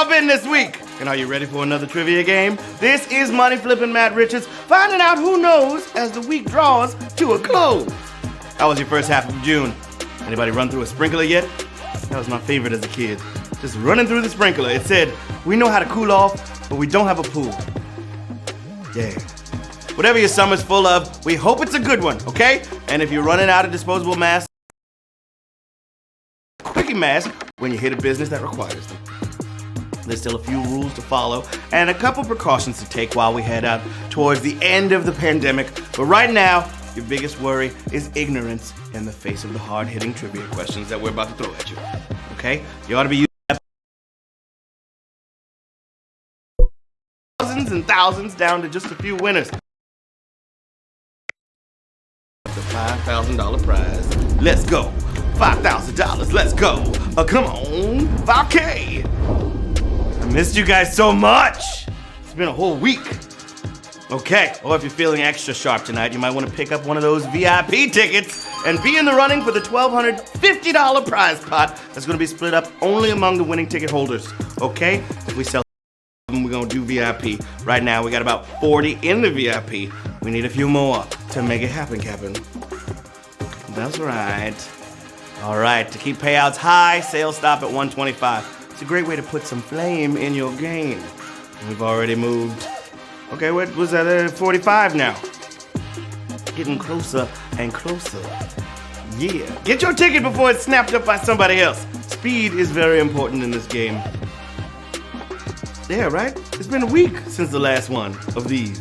y'all been this week? And are you ready for another trivia game? This is Money Flippin' Matt Richards, finding out who knows as the week draws to a close. How was your first half of June? Anybody run through a sprinkler yet? That was my favorite as a kid. Just running through the sprinkler. It said, we know how to cool off, but we don't have a pool. Yeah. Whatever your summer's full of, we hope it's a good one, okay? And if you're running out of disposable masks, quickie mask when you hit a business that requires them. There's still a few rules to follow and a couple precautions to take while we head out towards the end of the pandemic. But right now, your biggest worry is ignorance in the face of the hard-hitting trivia questions that we're about to throw at you. Okay? You ought to be using thousands and thousands down to just a few winners. The $5,000 prize. Let's go. $5,000. Let's go. Come on. 5K. I missed you guys so much. It's been a whole week. Okay, or if you're feeling extra sharp tonight, you might want to pick up one of those VIP tickets and be in the running for the $1,250 prize pot that's going to be split up only among the winning ticket holders. Okay? If we sell them, we're going to do VIP. Right now, we got about 40 in the VIP. We need a few more to make it happen, Captain. That's right. All right, to keep payouts high, sales stop at $125. It's a great way to put some flame in your game. We've already moved. Okay, what was that at 45 now? Getting closer and closer. Yeah. Get your ticket before it's snapped up by somebody else. Speed is very important in this game. Yeah, right? It's been a week since the last one of these.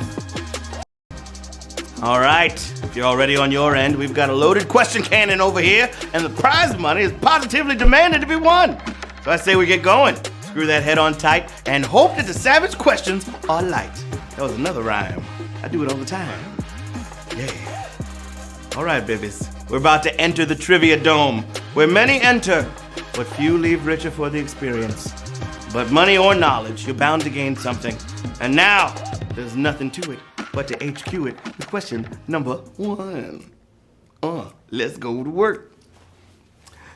All right, if you're already on your end, we've got a loaded question cannon over here, and the prize money is positively demanded to be won. So I say we get going. Screw that head on tight, and hope that the savage questions are light. That was another rhyme. I do it all the time. Yeah. All right, babies. We're about to enter the Trivia Dome, where many enter, but few leave richer for the experience. But money or knowledge, you're bound to gain something. And now, there's nothing to it but to HQ it with question number 1. Let's go to work.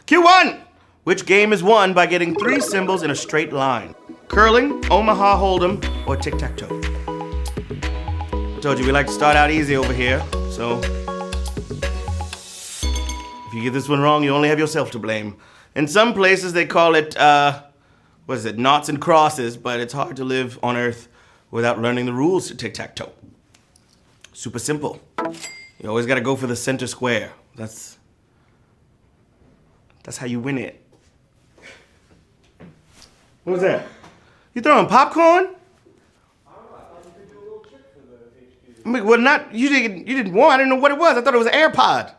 Q1. Which game is won by getting 3 symbols in a straight line? Curling, Omaha Hold'em, or Tic Tac Toe? I told you we like to start out easy over here, so if you get this one wrong, you only have yourself to blame. In some places they call it, noughts and crosses, but it's hard to live on Earth without learning the rules to Tic Tac Toe. Super simple. You always gotta go for the center square. That's how you win it. What was that? You throwing popcorn? I mean, well, you didn't want. I didn't know what it was. I thought it was an AirPod.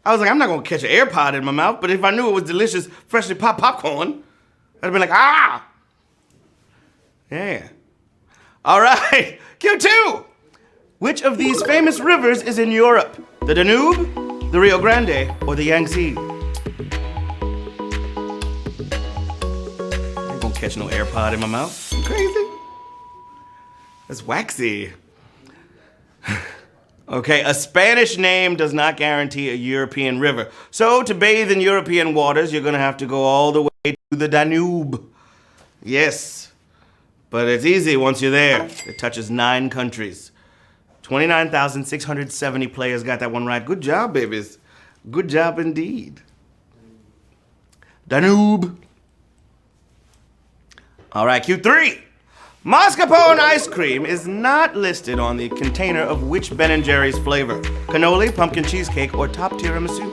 I was like, I'm not gonna catch an AirPod in my mouth, but if I knew it was delicious, freshly popped popcorn, I'd have been like, ah! Yeah. All right, Q2. Which of these famous rivers is in Europe? The Danube, the Rio Grande, or the Yangtze? I ain't gonna catch no AirPod in my mouth. You crazy? That's waxy. Okay, a Spanish name does not guarantee a European river. So to bathe in European waters, you're gonna have to go all the way to the Danube. Yes, but it's easy once you're there. It touches 9 countries. 29,670 players got that one right. Good job, babies. Good job indeed. Danube. All right, Q3. Mascarpone ice cream is not listed on the container of which Ben & Jerry's flavor? Cannoli, pumpkin cheesecake, or top tiramisu?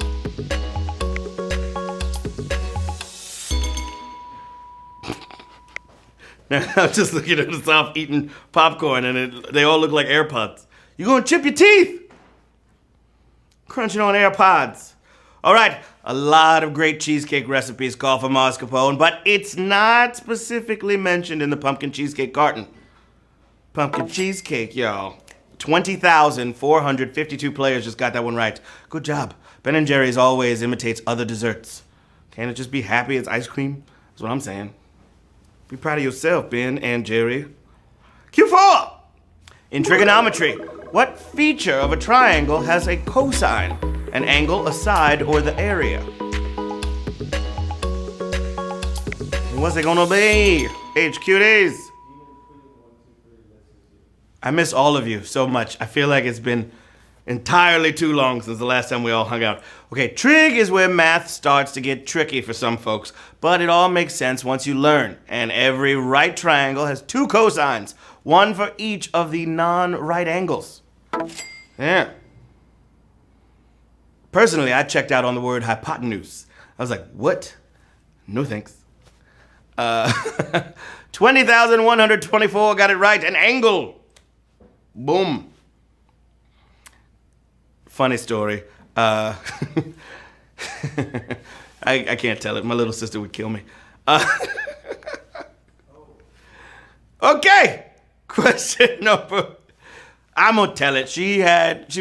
Now, I'm just looking at us off eating popcorn, and they all look like AirPods. You're gonna chip your teeth! Crunching on AirPods. All right, a lot of great cheesecake recipes call for mascarpone, but it's not specifically mentioned in the pumpkin cheesecake carton. Pumpkin cheesecake, y'all. 20,452 players just got that one right. Good job. Ben & Jerry's always imitates other desserts. Can't it just be happy it's ice cream? That's what I'm saying. Be proud of yourself, Ben and Jerry. Q4! In trigonometry, what feature of a triangle has a cosine? An angle, a side, or the area? What's it gonna be? HQDs. I miss all of you so much. I feel like it's been entirely too long since the last time we all hung out. Okay, trig is where math starts to get tricky for some folks, but it all makes sense once you learn. And every right triangle has two cosines, one for each of the non-right angles. Yeah. Personally, I checked out on the word hypotenuse. I was like, what? No thanks. 20,124 got it right. An angle. Boom. Funny story. I can't tell it. My little sister would kill me. Okay. Question number. I'm gonna tell it. She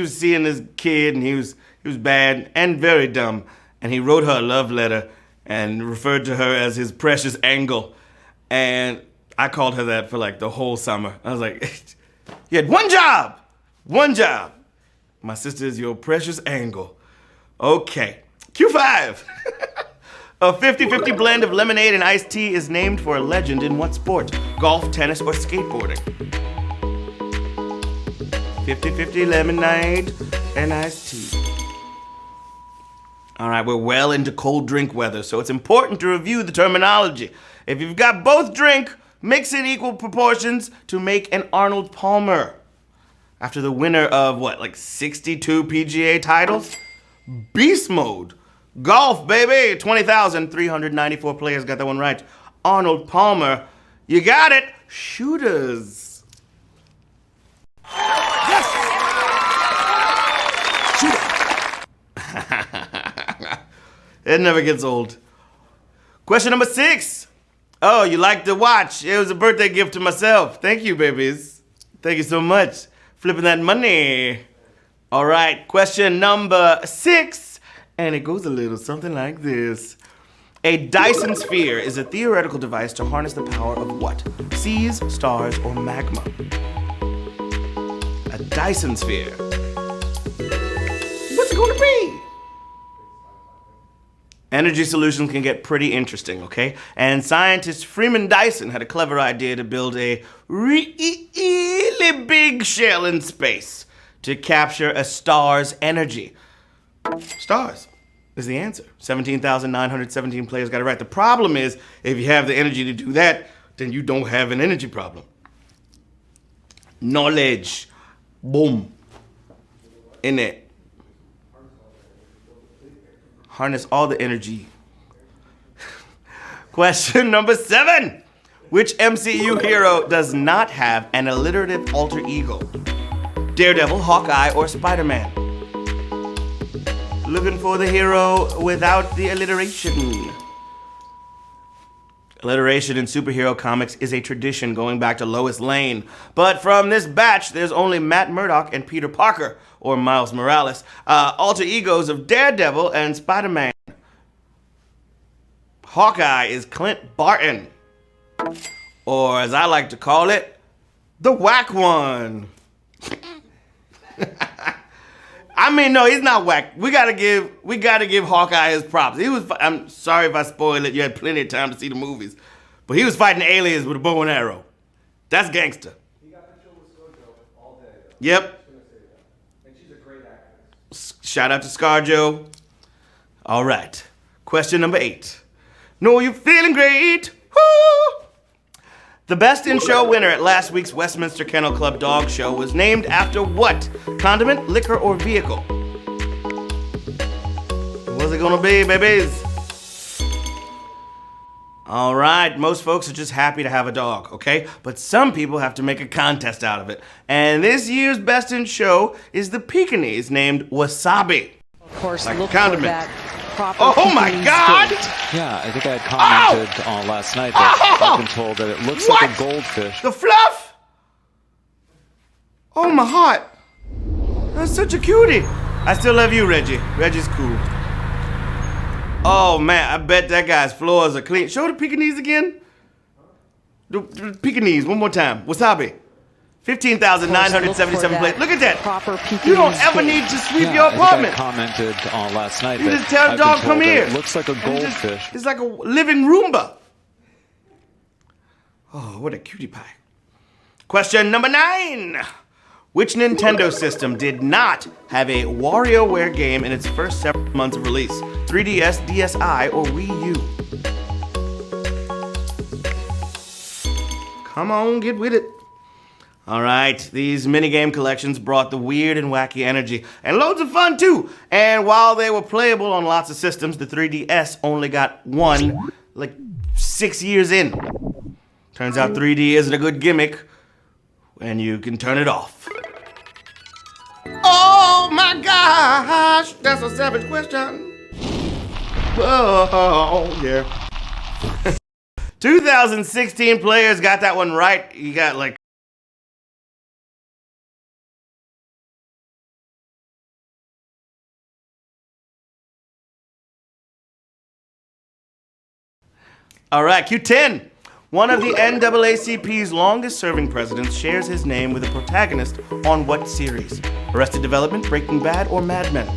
was seeing this kid and he was bad and very dumb. And he wrote her a love letter and referred to her as his precious angle. And I called her that for like the whole summer. I was like, you had one job. One job. My sister is your precious angle. Okay. Q5. A 50-50 blend of lemonade and iced tea is named for a legend in what sport? Golf, tennis, or skateboarding? 50-50 lemonade and iced tea. All right, we're well into cold drink weather, so it's important to review the terminology. If you've got both drink, mix in equal proportions to make an Arnold Palmer. After the winner of, what, like 62 PGA titles? Beast mode. Golf, baby. 20,394 players got that one right. Arnold Palmer. You got it. Shooters. Yes! Shooter. It never gets old. Question number 6. Oh, you like the watch. It was a birthday gift to myself. Thank you, babies. Thank you so much. Flipping that money. All right, question number 6. And it goes a little something like this. A Dyson Sphere is a theoretical device to harness the power of what? Seas, stars, or magma? A Dyson Sphere. What's it going to be? Energy solutions can get pretty interesting, okay? And scientist Freeman Dyson had a clever idea to build a really big shell in space to capture a star's energy. Stars is the answer. 17,917 players got it right. The problem is, if you have the energy to do that, then you don't have an energy problem. Knowledge. Boom. In it. Harness all the energy. Question number 7. Which MCU hero does not have an alliterative alter ego? Daredevil, Hawkeye, or Spider-Man? Looking for the hero without the alliteration. Alliteration in superhero comics is a tradition going back to Lois Lane. But from this batch, there's only Matt Murdock and Peter Parker, or Miles Morales, alter egos of Daredevil and Spider-Man. Hawkeye is Clint Barton, or as I like to call it, the whack one. I mean, no, he's not whack. We gotta give Hawkeye his props. I'm sorry if I spoil it. You had plenty of time to see the movies, but he was fighting aliens with a bow and arrow. That's gangster. He got to chill with ScarJo all day. Yep. And she's a great actress. Shout out to ScarJo. All right. Question number 8. Know you're feeling great. Woo! The Best in Show winner at last week's Westminster Kennel Club Dog Show was named after what? Condiment, liquor, or vehicle? What's it gonna be, babies? All right, most folks are just happy to have a dog, okay? But some people have to make a contest out of it. And this year's Best in Show is the Pekingese named Wasabi. Of course, like look condiment. for that proper Oh my Pekingese God! gait. Yeah, I think I had commented on last night that I've been told that it looks like a goldfish. The fluff? Oh, my heart. That's such a cutie. I still love you, Reggie. Reggie's cool. Oh, man, I bet that guy's floors are clean. Show the Pekingese again. The Pekingese, one more time. Wasabi. 15,977 plates. Look at that. Proper Pekingese You don't ever gait. need to sweep Yeah, your I think apartment. I commented on last night You that just tell the I've dog, been come told that here. It looks like a goldfish. It's like a living Roomba. Oh, what a cutie pie. Question number 9. Which Nintendo system did not have a WarioWare game in its first several months of release? 3DS, DSi, or Wii U? Come on, get with it. All right, these minigame collections brought the weird and wacky energy, and loads of fun too. And while they were playable on lots of systems, the 3DS only got one, 6 years in. Turns out 3D isn't a good gimmick, and you can turn it off. Oh my gosh, that's a savage question. Oh, yeah. 2016 players got that one right. You got All right, Q10. One of the NAACP's longest-serving presidents shares his name with a protagonist on what series? Arrested Development, Breaking Bad, or Mad Men?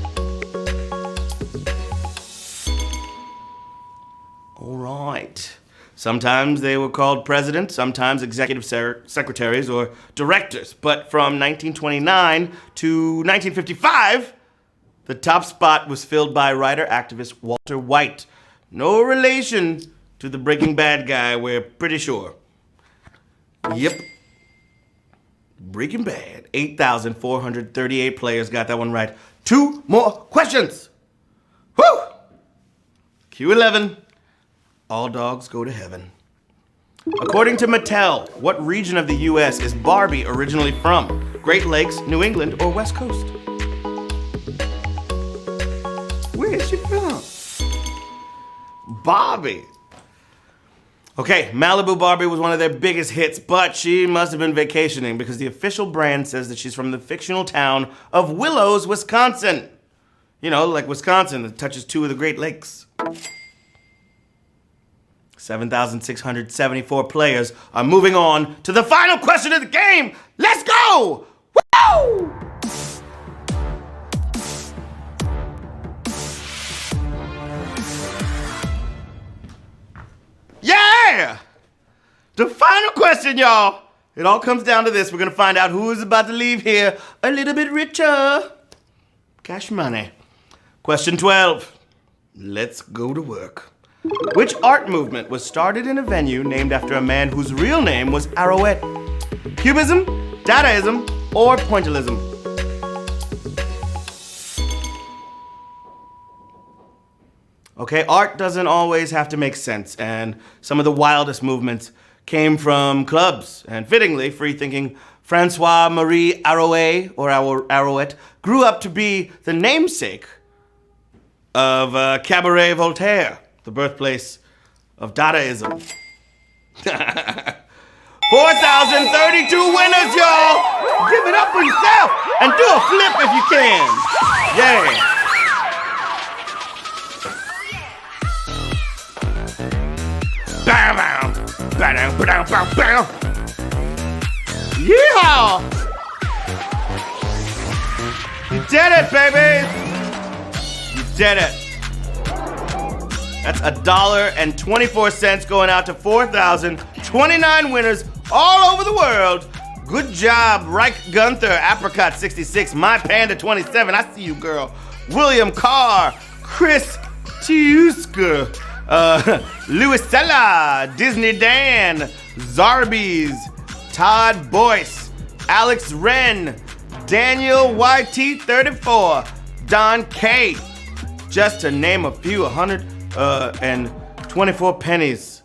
All right. Sometimes they were called presidents, sometimes executive secretaries or directors. But from 1929 to 1955, the top spot was filled by writer-activist Walter White. No relation to the Breaking Bad guy, we're pretty sure. Yep. Breaking Bad. 8,438 players got that one right. 2 more questions. Woo! Q11. All dogs go to heaven. According to Mattel, what region of the U.S. is Barbie originally from? Great Lakes, New England, or West Coast? Where is she from? Barbie. Okay, Malibu Barbie was one of their biggest hits, but she must have been vacationing because the official brand says that she's from the fictional town of Willows, Wisconsin. You know, like Wisconsin that touches 2 of the Great Lakes. 7,674 players are moving on to the final question of the game. Let's go! Woo! Yeah! The final question, y'all. It all comes down to this. We're gonna find out who is about to leave here a little bit richer. Cash money. Question 12. Let's go to work. Which art movement was started in a venue named after a man whose real name was Arrowette? Cubism, Dadaism, or Pointillism? Okay, art doesn't always have to make sense, and some of the wildest movements came from clubs. And fittingly, free-thinking Francois-Marie Arouet, or Arrowette, grew up to be the namesake of Cabaret Voltaire, the birthplace of Dadaism. 4,032 winners, y'all! Give it up for yourself and do a flip if you can. Yeah. Bam, bam, bam, bam, bam, bam. Yeehaw! You did it, baby! You did it. That's $1.24 going out to 4,029 winners all over the world. Good job, Reich Gunther, Apricot 66, My Panda 27. I see you, girl. William Carr, Chris Tiuska, Louisella, Disney Dan, Zarbies, Todd Boyce, Alex Wren, Daniel YT34, Don K. Just to name a few, 124 pennies.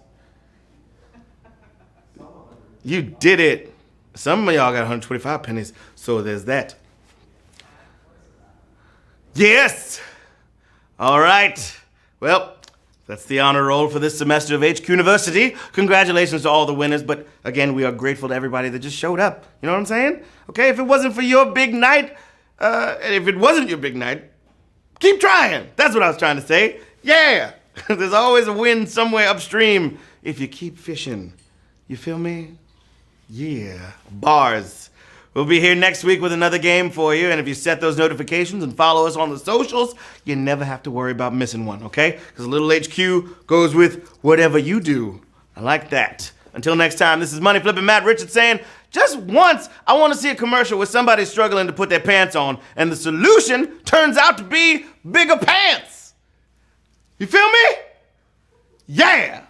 You did it. Some of y'all got 125 pennies, so there's that. Yes! All right. Well, that's the honor roll for this semester of HQ University. Congratulations to all the winners, but again, we are grateful to everybody that just showed up. You know what I'm saying? Okay, if it wasn't for your big night, and if it wasn't your big night, keep trying. That's what I was trying to say. Yeah! There's always a win somewhere upstream if you keep fishing. You feel me? Yeah. Bars. We'll be here next week with another game for you, and if you set those notifications and follow us on the socials, you never have to worry about missing one, okay? Because a little HQ goes with whatever you do. I like that. Until next time, this is Money Flippin' Matt Richards saying, just once, I want to see a commercial where somebody's struggling to put their pants on, and the solution turns out to be bigger pants. You feel me? Yeah!